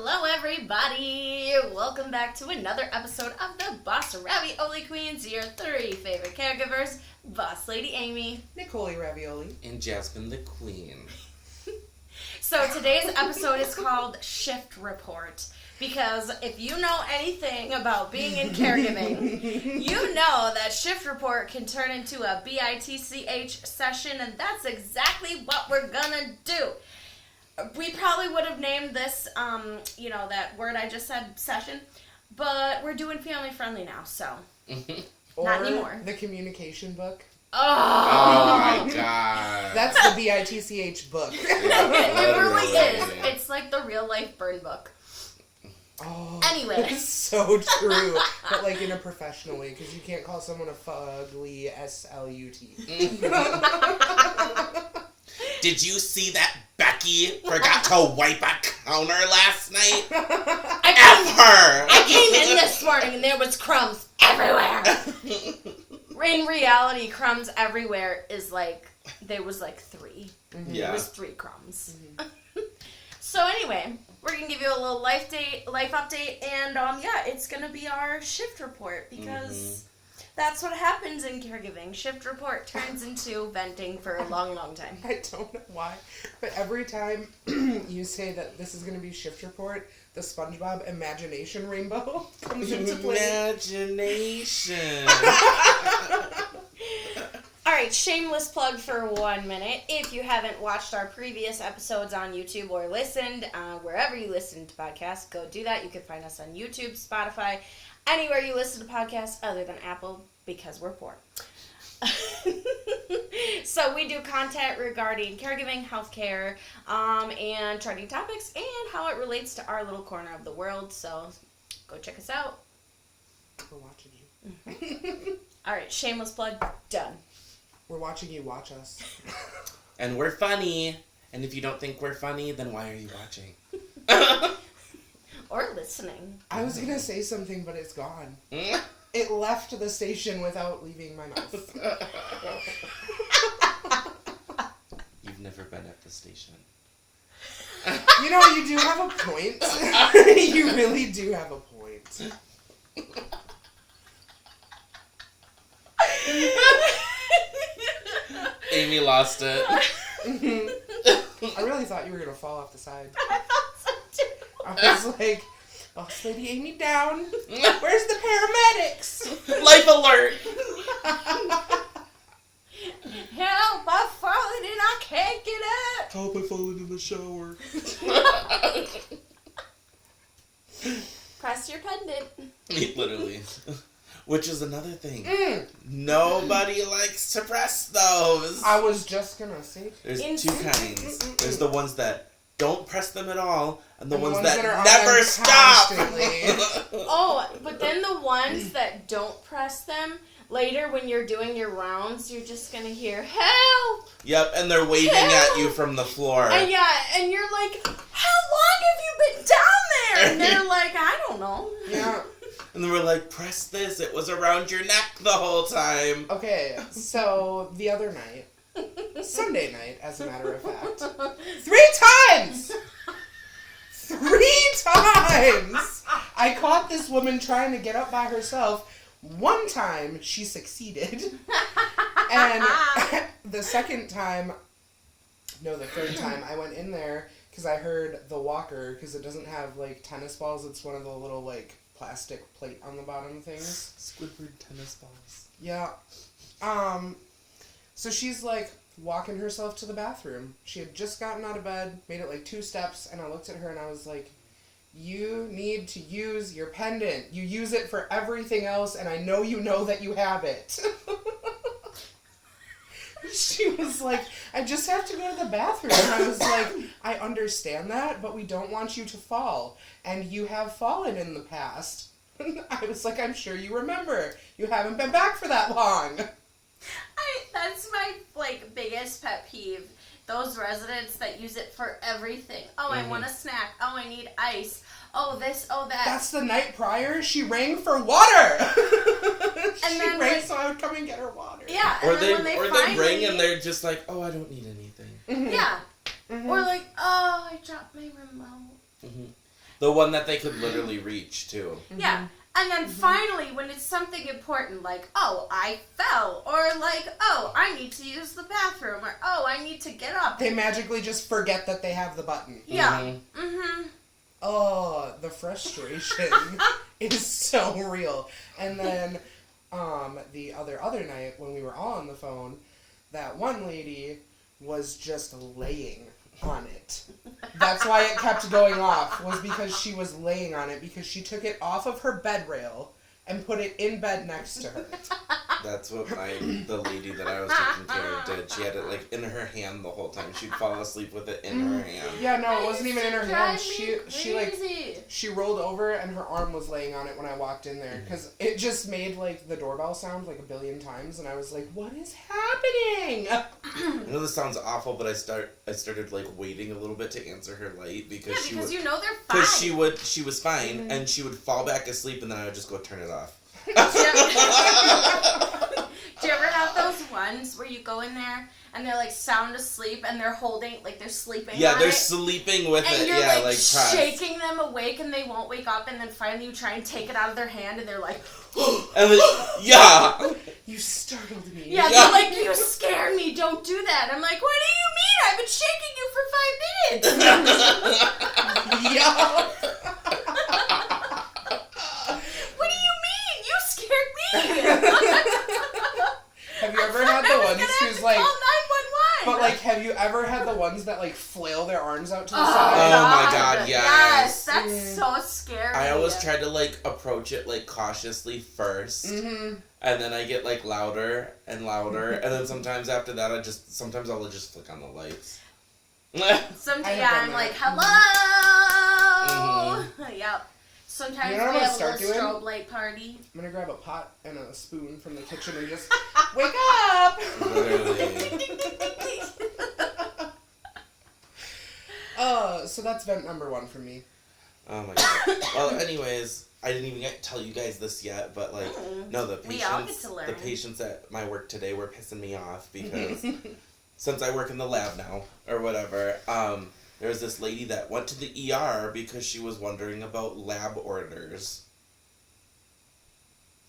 Hello, everybody! Welcome back to another episode of the Boss Ravioli Queens, your three favorite caregivers, Boss Lady Amy, Nicole Ravioli, and Jasmine the Queen. So today's episode is called Shift Report, because if you know anything about being in caregiving, you know that Shift Report can turn into a BITCH session, and that's exactly what we're gonna do. We probably would have named this, that word I just said, session, but we're doing family friendly now, so not anymore. The communication book. Oh my god. That's the BITCH book. It really is. It's like the real life burn book. Oh, anyway. It's so true. But like in a professional way, because you can't call someone a fugly SLUT. Did you see that Becky forgot to wipe a counter last night? I came in this morning and there was crumbs everywhere. In reality, crumbs everywhere is like, there was like 3. Mm-hmm. Yeah. There was 3 crumbs. Mm-hmm. So anyway, we're going to give you a little life update, and it's going to be our shift report, because that's what happens in caregiving. Shift report turns into venting for a long, long time. I don't know why, but every time you say that this is going to be shift report, the SpongeBob imagination rainbow comes into play. Imagination. Alright, shameless plug for 1 minute. If you haven't watched our previous episodes on YouTube or listened, wherever you listen to podcasts, go do that. You can find us on YouTube, Spotify, anywhere you listen to podcasts other than Apple, because we're poor. So we do content regarding caregiving, healthcare, and trending topics, and how it relates to our little corner of the world. So go check us out. We're watching you. Alright, shameless plug, done. We're watching you watch us. And we're funny. And if you don't think we're funny, then why are you watching? Or listening. I was going to say something, but it's gone. It left the station without leaving my mouth. You've never been at the station. You know, you do have a point. You really do have a point. Amy lost it. I really thought you were going to fall off the side. I thought so too. I was like, Boss Lady Amy down. Where's the paramedics? Life alert. Help, I've fallen and I can't get up. Help, I fallen in the shower. Press your pendant. Literally. Which is another thing. Nobody likes to press those. I was just going to say. There's 2 kinds. There's the ones that don't press them at all, and the ones that are never stop. Oh, but then the ones that don't press them, later when you're doing your rounds, you're just going to hear, help! Yep, and they're waving at you from the floor. And and you're like, how long have you been down there? And they're like, I don't know. Yeah. And then we're like, press this, it was around your neck the whole time. Okay, so the other night, Sunday night, as a matter of fact, 3 times! 3 times! I caught this woman trying to get up by herself. 1 time, she succeeded. And the third time, I went in there because I heard the walker, because it doesn't have, like, tennis balls. It's one of the little, like, plastic plate on the bottom things. Squidward tennis balls. Yeah. So she's, like, walking herself to the bathroom. She had just gotten out of bed, made it, like, 2 steps, and I looked at her and I was like, you need to use your pendant. You use it for everything else, and I know you know that you have it. She was like, I just have to go to the bathroom. And I was like, I understand that, but we don't want you to fall. And you have fallen in the past. I was like, I'm sure you remember. You haven't been back for that long. That's my, biggest pet peeve. Those residents that use it for everything. Oh, I want a snack. Oh, I need ice. Oh, this, oh, that. That's the night prior. She rang for water. She then, rang so I would come and get her water. Yeah. Or and then they ring and they're just like, oh, I don't need anything. Yeah. Or like, oh, I dropped my remote. The one that they could literally reach, too. Yeah. And then finally, when it's something important, like, oh, I fell, or like, oh, I need to use the bathroom, or oh, I need to get up. They magically just forget that they have the button. Yeah. Mm-hmm. Oh, the frustration is so real. And then the other night when we were all on the phone, that one lady was just laying on it. That's why it kept going off, was because she was laying on it, because she took it off of her bed rail and put it in bed next to her. That's what the lady that I was taking care of did. She had it like in her hand the whole time. She'd fall asleep with it in her hand. Yeah, no, it wasn't even in her hand. She Crazy. she rolled over and her arm was laying on it when I walked in there, because it just made like the doorbell sound like a billion times, and I was like, what is happening? I know this sounds awful, but I started like waiting a little bit to answer her light because she would, you know they're fine. because she was fine and she would fall back asleep and then I would just go turn it off. Do you ever have those ones where you go in there and they're like sound asleep and they're holding, like they're sleeping Yeah, on they're it, sleeping with and it. you're Yeah, like pressed. shaking them awake and they won't wake up, and then finally you try and take it out of their hand and they're like, And then, yeah. You startled me. yeah, they're like, you scared me, don't do that. I'm like, what do you mean? I've been shaking you for 5 minutes. Yeah. What do you mean? You scared me. Have you ever had the ones who's like, call 911. but like, have you ever had the ones that like flail their arms out to the Oh side? my God, yes. Yes, that's so scary. I always try to like approach it like cautiously first. Mm-hmm. And then I get like louder and louder, and then sometimes after that I'll just flick on the lights. Sometimes done I'm that. like, hello. Yep. Sometimes You know what I'm we gonna have a start little doing? strobe light party. I'm gonna grab a pot and a spoon from the kitchen and just wake up. Literally. So that's vent number 1 for me. Oh my God. Well, anyways, I didn't even get to tell you guys this yet, but like, no, the We all get patients, to learn. the patients at my work today were pissing me off because since I work in the lab now or whatever, there was this lady that went to the ER because she was wondering about lab orders.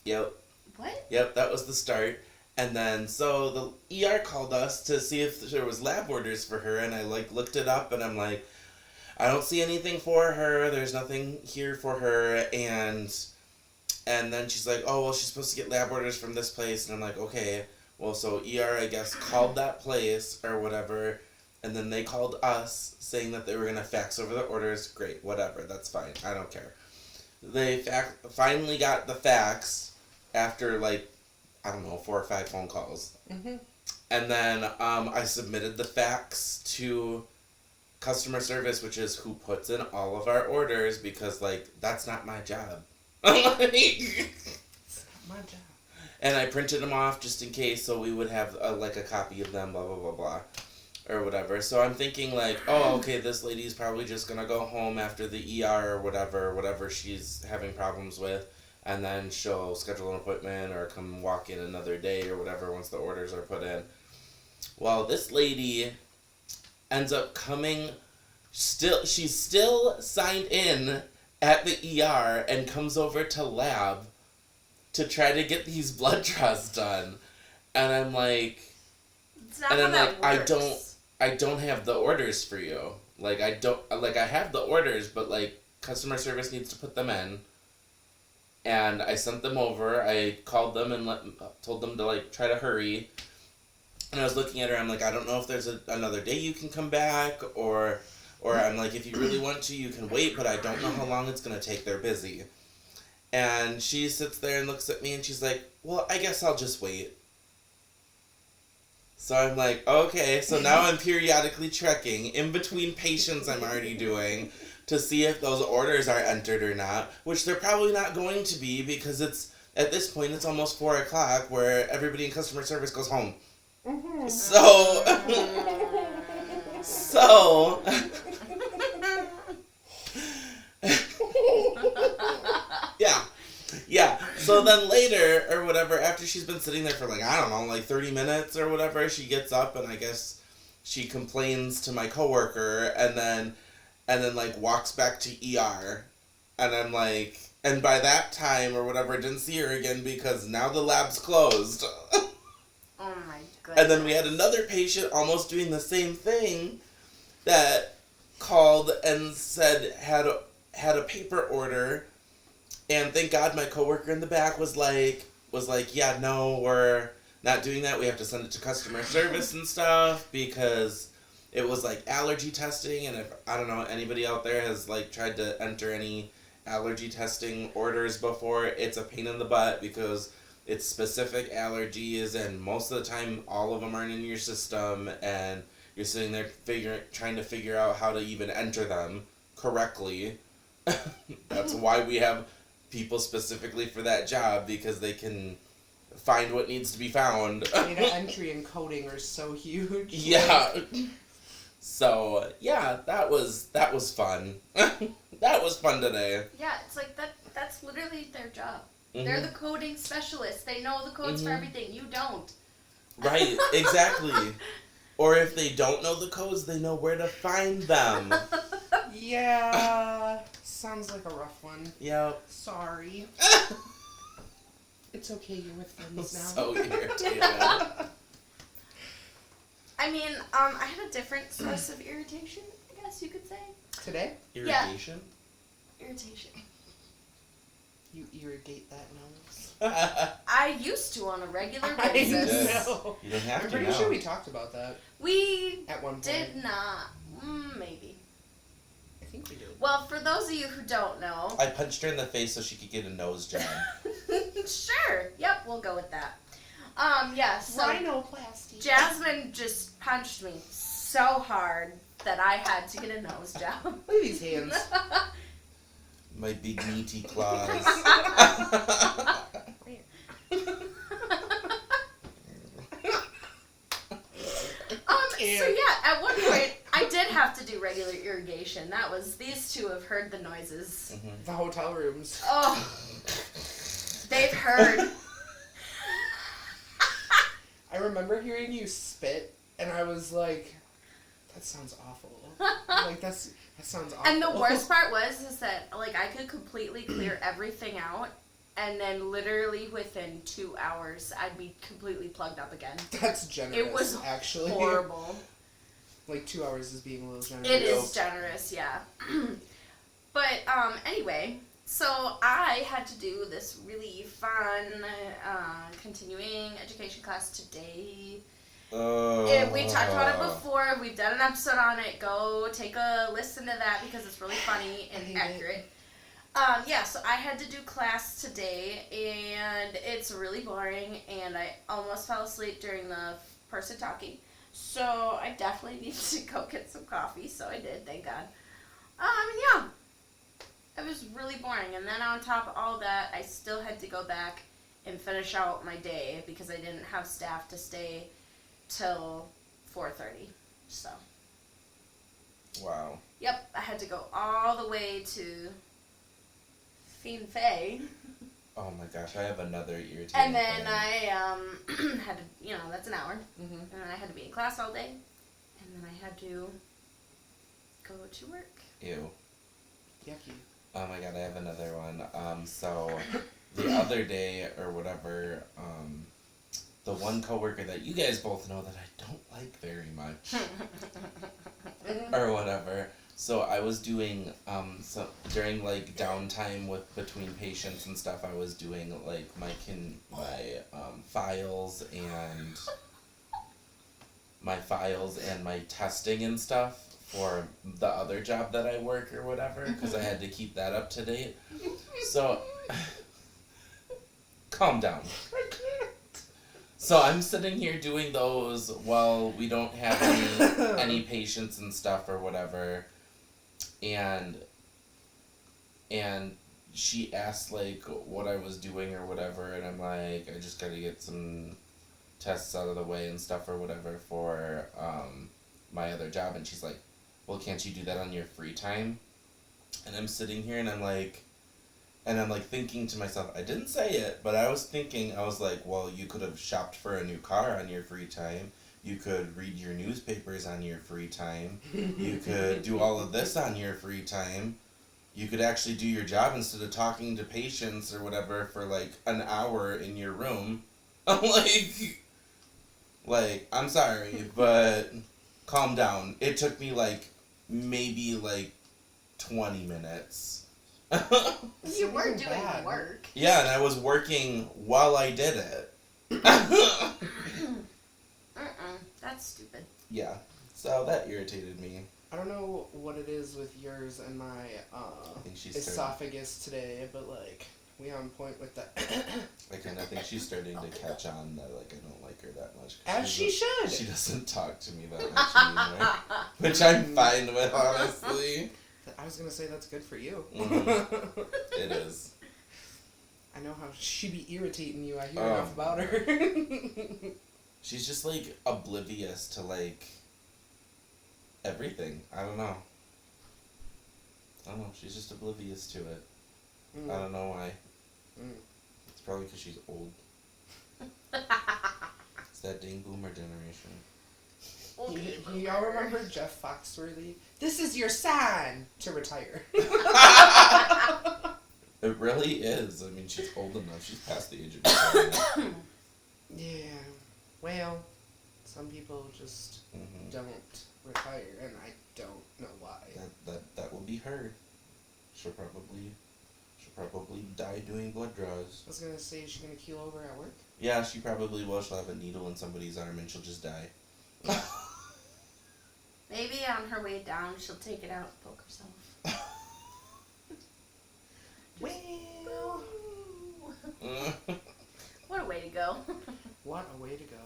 Yep. What? Yep, that was the start. And then, so the ER called us to see if there was lab orders for her, and I like looked it up, and I'm like, I don't see anything for her. There's nothing here for her, and then she's like, oh, well, she's supposed to get lab orders from this place, and I'm like, okay, well, so ER, I guess, called that place or whatever, and then they called us saying that they were gonna fax over the orders. Great, whatever, that's fine. I don't care. They finally got the fax after like, I don't know, 4 or 5 phone calls. Mm-hmm. And then I submitted the fax to customer service, which is who puts in all of our orders, because like that's not my job. It's not my job. And I printed them off just in case, so we would have like a copy of them, blah blah blah blah, or whatever. So I'm thinking like, oh, okay, this lady's probably just gonna go home after the ER or whatever she's having problems with, and then she'll schedule an appointment or come walk in another day or whatever once the orders are put in. Well, this lady ends up coming, she's still signed in at the ER and comes over to lab to try to get these blood draws done. And I'm like, It's not how that works. I don't have the orders for you. Like, I have the orders, but like, customer service needs to put them in. And I sent them over. I called them and told them to like try to hurry. And I was looking at her. I'm like, I don't know if there's another day you can come back, or I'm like, if you really want to, you can wait, but I don't know how long it's gonna take. They're busy. And she sits there and looks at me, and she's like, well, I guess I'll just wait. So I'm like, okay. So now I'm periodically checking in between patients I'm already doing to see if those orders are entered or not, which they're probably not going to be, because it's at this point it's almost 4 o'clock where everybody in customer service goes home. Mm-hmm. So yeah. So then later or whatever, after she's been sitting there for like, I don't know, like 30 minutes or whatever, she gets up and I guess she complains to my coworker, and and then like walks back to ER, and I'm like, and by that time or whatever, I didn't see her again because now the lab's closed. Oh my goodness. And then we had another patient almost doing the same thing that called and said had a paper order, and thank God my coworker in the back was like, yeah, no, we're not doing that. We have to send it to customer service and stuff because it was like allergy testing, and if I don't know anybody out there has like tried to enter any allergy testing orders before, it's a pain in the butt because it's specific allergies, and most of the time all of them aren't in your system, and you're sitting there trying to figure out how to even enter them correctly. That's why we have people specifically for that job, because they can find what needs to be found. Data entry and coding are so huge. Yeah. So yeah, that was fun. That was fun today. Yeah, it's like that's literally their job. Mm-hmm. They're the coding specialists. They know the codes for everything. You don't. Right, exactly. Or if they don't know the codes, they know where to find them. Yeah. Sounds like a rough one. Yep. Sorry. It's okay, you're with friends now. So irritated. I mean, I had a different source of irritation, I guess you could say. Today? Irrigation? Irritation. You irrigate that nose. I used to on a regular I basis. know. You don't have I'm to pretty now. sure we talked about that We at one point. did not. Maybe. I think we did. Well, for those of you who don't know. I punched her in the face so she could get a nose job. Sure. Yep, we'll go with that. Yeah, so Rhinoplasty. Jasmine just punched me so hard that I had to get a nose job. Look at these hands. My big meaty claws. So yeah, at one point I did have to do regular irrigation. That was, these two have heard the noises. Mm-hmm. The hotel rooms. Oh, they've heard. I remember hearing you spit, and I was like, that sounds awful. Like, that sounds awful. And the worst part is that, like, I could completely clear everything out, and then literally within 2 hours, I'd be completely plugged up again. That's generous, It was actually. horrible. Like, 2 hours is being a little generous. It is generous, yeah. But, anyway, so I had to do this really fun continuing education class today. We talked about it before. We've done an episode on it. Go take a listen to that because it's really funny and accurate. Yeah, so I had to do class today, and it's really boring, and I almost fell asleep during the person talking. So I definitely need to go get some coffee, so I did, thank God. Yeah, it was really boring, and then on top of all that, I still had to go back and finish out my day because I didn't have staff to stay till 4:30, so. Wow. Yep, I had to go all the way to Fiend Faye. Oh my gosh, I have another irritating And then thing. I had to, that's an hour. Mm-hmm. And then I had to be in class all day. And then I had to go to work. Ew. Yucky. Oh my god, I have another one. So the other day or whatever, the one coworker that you guys both know that I don't like very much or whatever. So I was doing so during like downtime between patients and stuff, I was doing like my files and my testing and stuff for the other job that I work or whatever, because I had to keep that up to date. So calm down. So I'm sitting here doing those while we don't have any patients and stuff or whatever, and she asked like what I was doing or whatever, and I'm like, I just gotta get some tests out of the way and stuff or whatever for my other job, and she's like, well, can't you do that on your free time? And I'm sitting here and I'm like thinking to myself, I didn't say it, but I was like, well, you could have shopped for a new car on your free time. You could read your newspapers on your free time. You could do all of this on your free time. You could actually do your job instead of talking to patients or whatever for like an hour in your room. I'm like, I'm sorry, but calm down. It took me like maybe like 20 minutes. You were doing bad. work. Yeah, and I was working while I did it. That's stupid. Yeah, so that irritated me. I don't know what it is with yours and my I think she's esophagus today, but like we on point with that. I think she's starting to catch on that like I don't like her that much. As she should. She doesn't talk to me that much anymore, which I'm fine with, honestly. I was gonna say that's good for you. Mm-hmm. It is. I know how she be irritating you. I hear enough about her. She's just like oblivious to like everything. I don't know. She's just oblivious to it. I don't know why. It's probably because she's old. It's that dang boomer generation. Y'all remember Jeff Foxworthy? This is your sign to retire. It really is. I mean, she's old enough. She's past the age of retirement. Yeah. Well, some people just don't retire, and I don't know why. That will be her. She'll probably die doing blood draws. I was gonna say, is she gonna keel over at work? Yeah, she probably will. She'll have a needle in somebody's arm and she'll just die. Maybe on her way down, she'll take it out and poke herself. Well. What a way to go. What a way to go.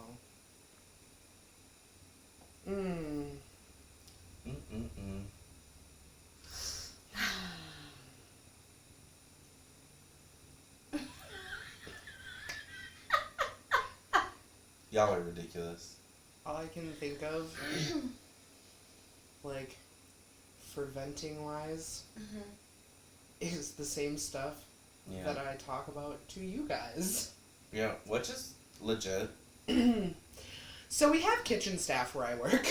Y'all are ridiculous. All I can think of, like, for venting wise, is the same stuff that I talk about to you guys. Yeah, which is legit. So we have kitchen staff where I work.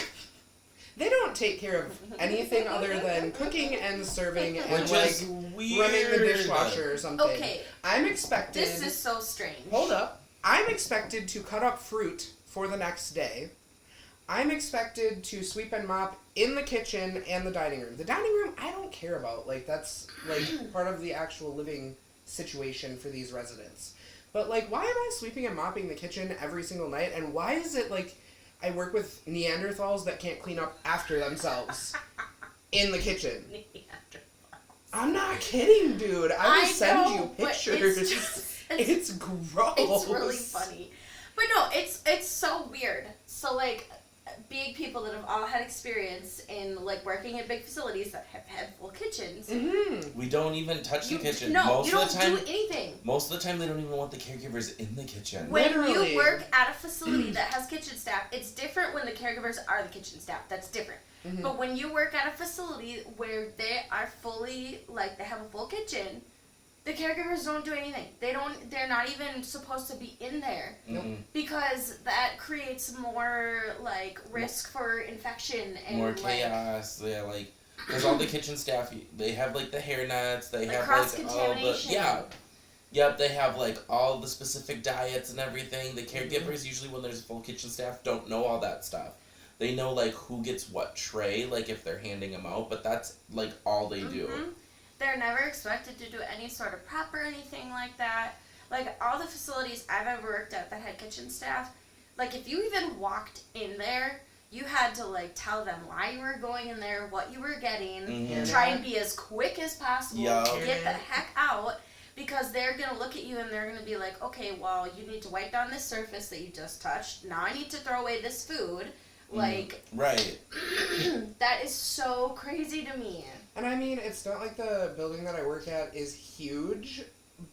They don't take care of anything other than cooking and serving and Which like is weird. running the dishwasher or something. Okay. I'm expected. This is so strange. Hold up. I'm expected to cut up fruit for the next day. I'm expected to sweep and mop in the kitchen and the dining room. The dining room, I don't care about. Like, that's, like, part of the actual living situation for these residents. But, like, why am I sweeping and mopping the kitchen every single night? And why is it, like, I work with Neanderthals that can't clean up after themselves in the kitchen? I'm not kidding, dude. I will send you pictures. It's gross. It's really funny. But no, it's so weird. So, like, big people that have all had experience in, like, working at big facilities that have had full kitchens. We don't even touch the kitchen. No, you don't do anything. Most of the time, they don't even want the caregivers in the kitchen. When Literally. you work at a facility that has kitchen staff, it's different when the caregivers are the kitchen staff. That's different. But when you work at a facility where they are fully, like, they have a full kitchen, the caregivers don't do anything. They're not even supposed to be in there. Because that creates more, like, risk for infection and more chaos. Yeah, like, because all the kitchen staff, they have, like, the hair nets, they have, like, all the, yep, they have, like, all the specific diets and everything. The caregivers, usually when there's a full kitchen staff, don't know all that stuff. They know, like, who gets what tray, like, if they're handing them out, but that's, like, all they do. They're never expected to do any sort of prep or anything like that. Like, all the facilities I've ever worked at that had kitchen staff, like, if you even walked in there, you had to, like, tell them why you were going in there, what you were getting, try and be as quick as possible to get the heck out, because they're going to look at you and they're going to be like, okay, well, you need to wipe down this surface that you just touched. Now I need to throw away this food. Like, right. That is so crazy to me. And I mean, it's not like the building that I work at is huge,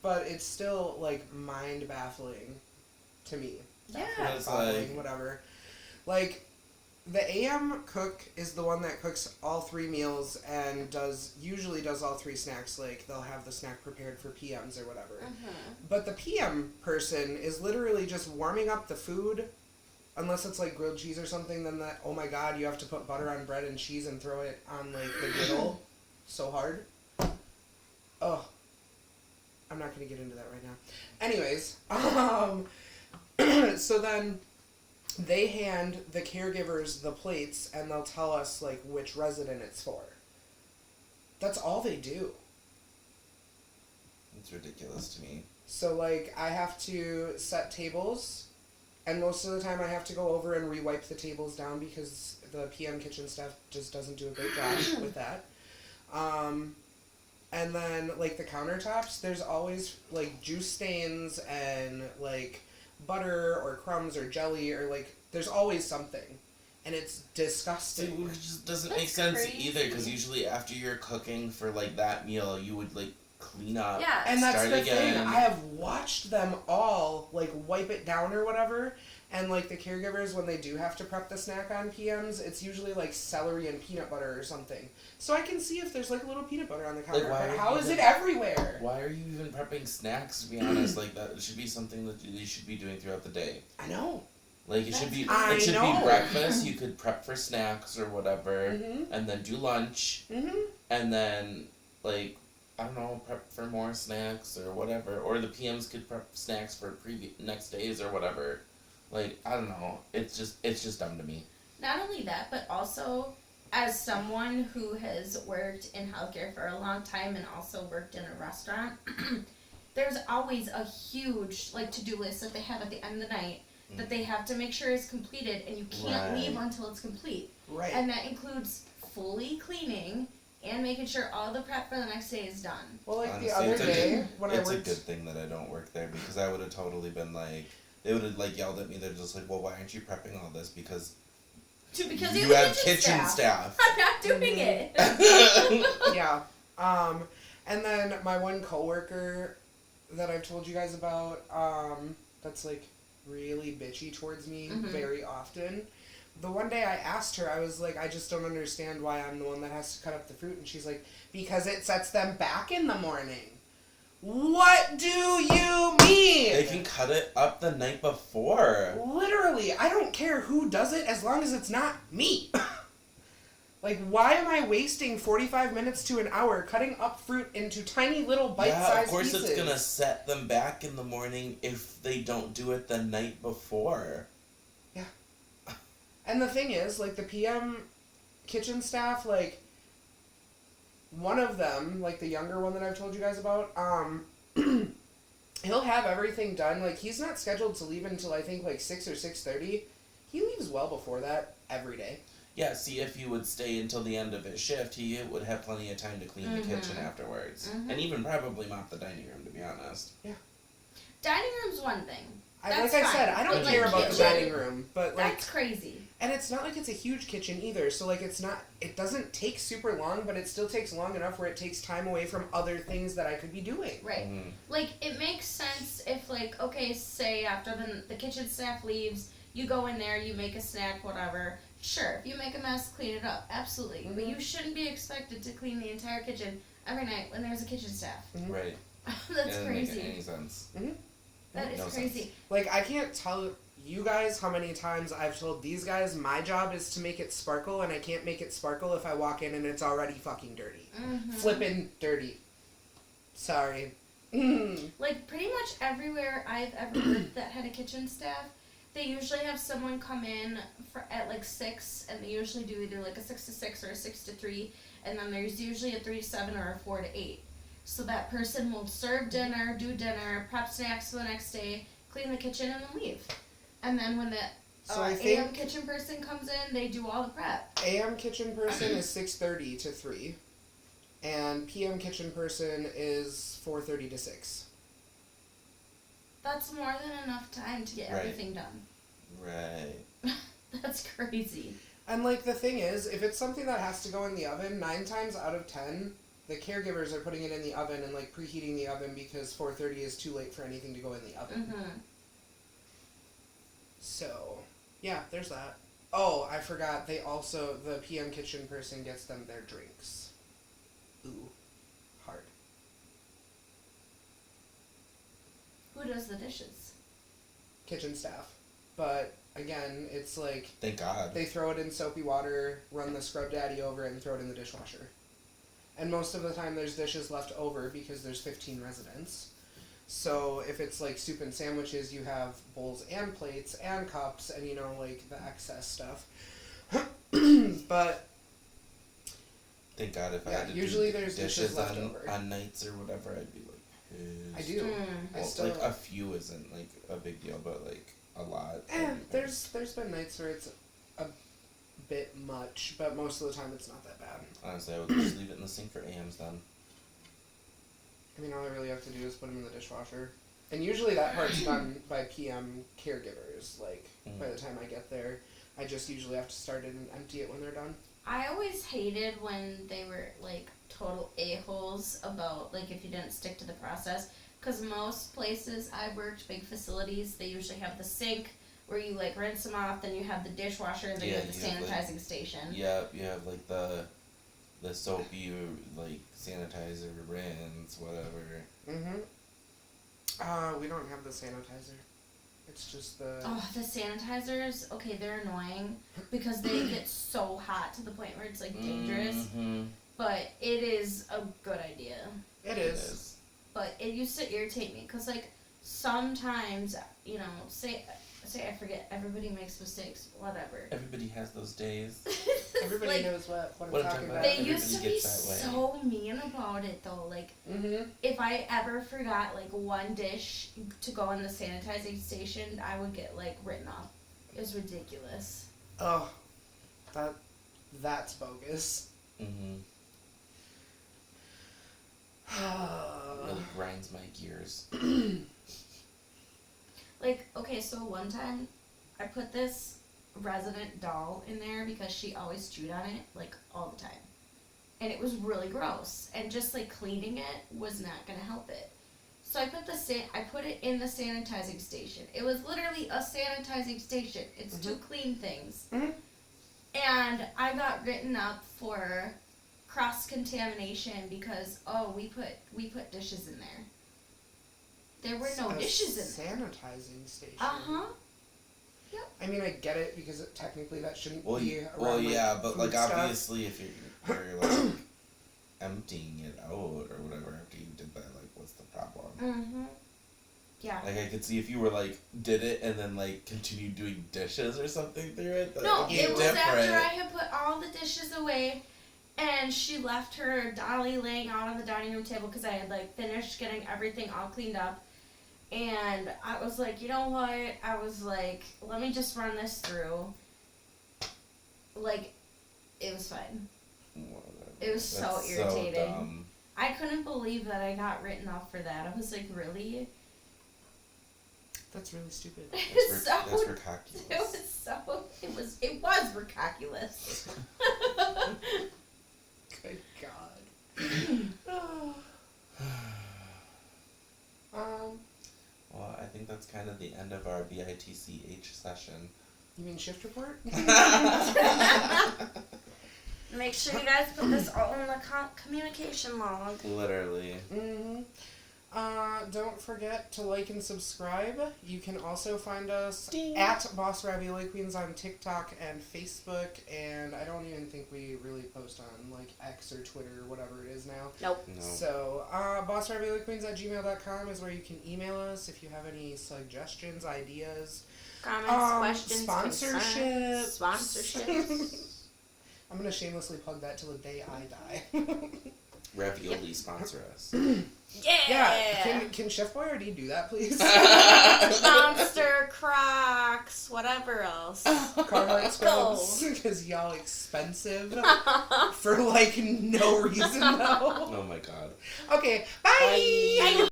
but it's still, like, mind-baffling to me. Yeah. It's like, whatever. Like, the AM cook is the one that cooks all 3 meals and usually does all 3 snacks. Like, they'll have the snack prepared for PMs or whatever. But the PM person is literally just warming up the food, unless it's like grilled cheese or something, then that, oh my god, you have to put butter on bread and cheese and throw it on like the griddle so hard. Oh, I'm not going to get into that right now. Anyways, so then they hand the caregivers the plates and they'll tell us like which resident it's for. That's all they do. It's ridiculous to me. So like I have to set tables, and most of the time I have to go over and re-wipe the tables down because the PM kitchen staff just doesn't do a great job with that. And then like the countertops, there's always like juice stains and like butter or crumbs or jelly or like there's always something, and it's disgusting. It just doesn't make sense either, because usually after you're cooking for like that meal, you would like clean up. Yeah. And that's start the again. thing. I have watched them all like wipe it down or whatever, and like the caregivers, when they do have to prep the snack on PMs, it's usually like celery and peanut butter or something. So I can see if there's like a little peanut butter on the counter. why But are how you is even- it everywhere? Why are you even prepping snacks, to be honest? Like, that should be something that you should be doing throughout the day. I know. Like, it should be I it should know. be breakfast, you could prep for snacks or whatever, Mhm. and then do lunch, Mhm. and then, like, I don't know, prep for more snacks or whatever. Or the PMs could prep snacks for next days or whatever. Like, I don't know. It's just dumb to me. Not only that, but also as someone who has worked in healthcare for a long time and also worked in a restaurant, there's always a huge like to-do list that they have at the end of the night that they have to make sure is completed, and you can't leave until it's complete. Right. And that includes fully cleaning and making sure all the prep for the next day is done. Well, like Honestly, the other it's a day good- when I it's worked. a good thing that I don't work there, because I would have totally been like, they would have like yelled at me. They're just like, well, why aren't you prepping all this? Because Because you you have kitchen staff. I'm not doing it. Yeah. And then my one coworker that I've told you guys about, that's like really bitchy towards me very often. The one day I asked her, I was like, I just don't understand why I'm the one that has to cut up the fruit. And she's like, because it sets them back in the morning. What do you mean? They can cut it up the night before. Literally, I don't care who does it as long as it's not me. Like, why am I wasting 45 minutes to an hour cutting up fruit into tiny little bite-sized pieces? Yeah, of course it's gonna set them back in the morning if they don't do it the night before. Yeah. And the thing is, like, the PM kitchen staff, like, one of them, like the younger one that I've told you guys about, he'll have everything done. Like, he's not scheduled to leave until I think like 6 or 6:30. He leaves well before that every day. Yeah, see, if you would stay until the end of his shift, he would have plenty of time to clean the kitchen afterwards. And even probably mop the dining room, to be honest. Yeah. Dining room's one thing. Like That's I said, fine. I don't But, care like, about the kitchen, dining room, but like, that's crazy. and it's not like it's a huge kitchen either. So like, it doesn't take super long, but it still takes long enough where it takes time away from other things that I could be doing. Right. Like, it makes sense if, like, okay, say after the kitchen staff leaves, you go in there, you make a snack, whatever. Sure, if you make a mess, clean it up. Absolutely. But you shouldn't be expected to clean the entire kitchen every night when there's a kitchen staff. Right. That's It doesn't crazy. make any sense. That is No crazy. sense. Like, I can't tell you guys how many times I've told these guys my job is to make it sparkle, and I can't make it sparkle if I walk in and it's already fucking dirty. Flippin' dirty. Sorry. Like, pretty much everywhere I've ever worked that had a kitchen staff, they usually have someone come in at like 6, and they usually do either like a 6 to 6 or a 6 to 3, and then there's usually a 3 to 7 or a 4 to 8. So that person will serve dinner, do dinner, prep snacks for the next day, clean the kitchen, and then leave. And then when the So I AM think kitchen person comes in, they do all the prep. AM kitchen person is 6:30 to 3, and PM kitchen person is 4:30 to 6. That's more than enough time to get Right. everything done. Right. That's crazy. And like the thing is, if it's something that has to go in the oven, 9 times out of 10, the caregivers are putting it in the oven and like preheating the oven because 4:30 is too late for anything to go in the oven. So, yeah, there's that. Oh, I forgot. They also, the PM kitchen person gets them their drinks. Ooh, hard. Who does the dishes? Kitchen staff. But again, it's like Thank God. they throw it in soapy water, run the scrub daddy over it, and throw it in the dishwasher. And most of the time there's dishes left over because there's 15 residents. So if it's like soup and sandwiches, you have bowls and plates and cups and, you know, like the excess stuff. But Thank God if I yeah, had to usually do there's dishes left over. on nights or whatever, I'd be like pissed. I do. I Well, still like a few isn't like a big deal, but like a lot. there's been nights where it's a bit much, but most of the time it's not that bad. Honestly, I would just leave it in the sink for AMs then. I mean, all I really have to do is put them in the dishwasher. And usually that part's done by PM caregivers. Like, by the time I get there, I just usually have to start it and empty it when they're done. I always hated when they were, like, total a-holes about, like, if you didn't stick to the process. Because most places I worked, big facilities, they usually have the sink where you, like, rinse them off, then you have the dishwasher, and then you have the sanitizing station. Yeah, you have, like, the soapy, like, sanitizer, rinse, whatever. Mm-hmm. We don't have the sanitizer. It's just the... Oh, the sanitizers, okay, they're annoying because they get so hot to the point where it's, like, dangerous. Mm-hmm. But it is a good idea. It is. But it used to irritate me because, like, sometimes, you know, say I forget, everybody makes mistakes, whatever. Everybody has those days. Everybody like, knows what I'm What I'm talking talking about. about. They used to Everybody be gets that way. so mean about it, though. Like, if I ever forgot, like, one dish to go in the sanitizing station, I would get, like, written off. It was ridiculous. Oh, that's bogus. Mm-hmm. Really grinds my gears. Like, okay, so one time I put this resident doll in there because she always chewed on it, like, all the time. And it was really gross. And just, like, cleaning it was not going to help it. So I put it in the sanitizing station. It was literally a sanitizing station. It's to clean things. Mm-hmm. And I got written up for cross-contamination because, oh, we put dishes in there. There were no dishes in there. Sanitizing station. Uh-huh. Yep. I mean, I get it because technically that shouldn't Well, be around. well, yeah, like, but food like stuff. obviously, if you're like emptying it out or whatever after you did that, like, what's the problem? Mm-hmm. Yeah. Like, I could see if you were like did it and then like continued doing dishes or something through it. That No, would be it was different. after I had put all the dishes away, and she left her dolly laying out on the dining room table because I had, like, finished getting everything all cleaned up. And I was like, you know what? I was like, let me just run this through. Like, it was fine. Whatever. It was so That's irritating. So dumb. I couldn't believe that I got written off for that. I was like, really? That's really stupid. It was That's so. ridiculous. It was ridiculous. Good God. Well, I think that's kind of the end of our BITCH session. You mean shift report? Make sure you guys put this all in the communication log. Literally. Mm-hmm. Don't forget to like and subscribe. You can also find us at Boss Ravioli Queens on TikTok and Facebook, and I don't even think we really post on, like, X or Twitter or whatever it is now. Nope. No. So, bossravioliqueens@gmail.com is where you can email us if you have any suggestions, ideas. Comments, questions, sponsorships. Sponsorships. I'm going to shamelessly plug that till the day I die. Ravioli sponsor us. Yeah. Can Chef Boyardee do that, please? Monster, Crocs, whatever else. Carhartt scrubs, because y'all expensive for, like, no reason, though. Oh my God. Okay, bye! Bye.